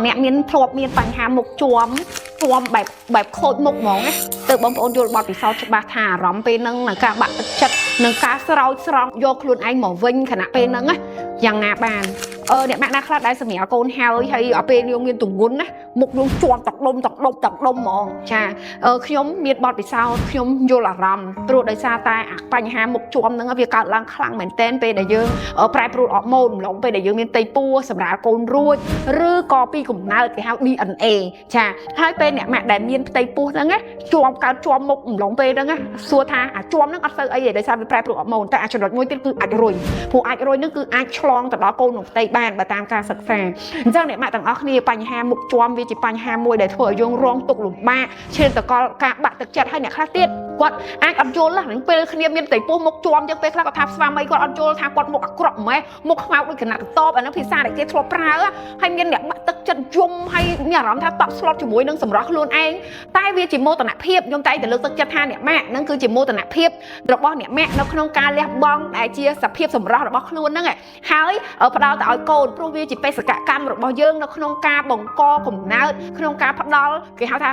អ្នកមានធ្លាប់មានបញ្ហាមុខជួមបែបខូចមុខហ្មងណាទើបបងប្អូនយល់បទពិសោធន៍ច្បាស់ថាអារម្មណ៍ពេលហ្នឹងនឹងការបាក់ទឹកចិត្តនឹងការស្រោចស្រង់យកខ្លួនឯងមកវិញខណៈពេលហ្នឹងណាយ៉ាងណាបានអ្នកម៉ាក់ណាខ្លះដែលសម្រាប់កូនហើយឲ្យពេលយើងមានទង្ងន់ណាមុខយើងជាប់តដុំហ្មងចាខ្ញុំមានបទពិសោធន៍ខ្ញុំយល់អារម្មណ៍ព្រោះដោយសារតែបញ្ហាមុខជួមហ្នឹងវាកើតឡើងខ្លាំងមែនទែនពេលដែលយើងប្រែប្រួលអរម៉ូនម្លងពេលដែលយើងមានផ្ទៃពោះសម្រាប់កូនរួចឬក៏ពីកំណើតគេហៅ DNA ចាហើយពេលអ្នកម៉ាក់ដែលមានផ្ទៃពោះហ្នឹងណាកើតជាប់មុខម្លងពេលហ្នឹងណាសួរថាជាប់ហ្នឹងអត់ទៅអីទេដោយសារវាប្រែប្រួលអរម៉ូនតែចំណុចមួយទៀតគឺអាចរុយព្រោះអាចរុយហ្នឹងគឺអាចឆ្លងទៅដល់កូនក្នុងផ្ទៃបានបើតាមការសិក្សាអញ្ចឹងអ្នកម៉ាក់ទាំងអស់គ្នាបញ្ហាមុខជួមវាជាបញ្ហាមួយដែលធ្វើឲ្យយើងរងទុក្ខលំបាកឈានទៅដល់ការបាក់ទឹកចិត្តហើយអ្នកខ្លះទៀតគាត់អាចអត់យល់ហ្នឹងពេលគ្នាមានផ្ទៃពោះមុខជួមចឹងពេលខ្លះគាត់ថាស្វាមីគាត់អត់យល់ថាគាត់មុខអាក្រក់ម៉េះមុខខ្មៅដូចកណាត់កតបអាហ្នឹងភាសាដែលគេធ្លាប់ប្រើហើយមានអ្នកបាក់ទឹកចិត្តយំហើយមានអារម្មណ៍ថាតក់ស្លុតជាមួយនឹងសម្រស់ខ្លួនឯងតែវាជាមោទនភាពខ្ញុំតែទៅលើកទឹកចិត្តថាអ្នកម៉ាក់ហ្នឹងគឺជាមោទនភាពរបស់អ្នកម៉ាក់នៅក្នុងការលះបង់ដែលជាសភាពសម្រស់របស់ខ្លួនហ្នឹងហើយផ្ដល់ទៅឲ្យកូនព្រោះវាជាបេសកកម្មរបស់យើងនៅក្នុងការបង្កកំណើតក្នុងការផ្ដល់គេហៅថា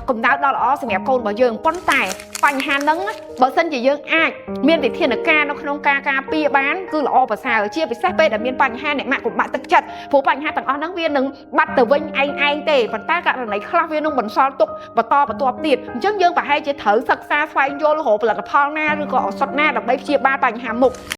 កំណើតដ៏ល្អសម្រាប់កូនរបស់យើងប៉ុន្តែបញ្ហាហ្នឹងបើសិនជាយើងអាចមានវិធានការនៅក្នុងការការពារបានគឺល្អប្រសើរជាពិសេសពេលដែលមានបញ្ហាអ្នកម៉ាក់កុំបាក់ទឹកចិត្តព្រោះបញ្ហាទាំងអស់ហ្នឹងវានឹងបាត់ទៅវិញឯងទេប៉ុន្តែករណីខ្លះវានឹងបន្សល់ទុកបន្តបន្ទាប់ទៀតអញ្ចឹងយើងប្រហែលជាត្រូវសិក្សាស្វែងយល់រកផលិតផលណាឬក៏ឱសថណាដើម្បីព្យាបាលបញ្ហាមុខ